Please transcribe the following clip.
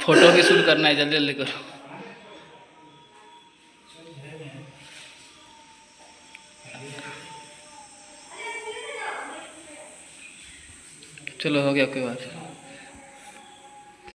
Photo भी shoot करना है, जल्दी जल्दी करो। चलो हो गया, कोई बात।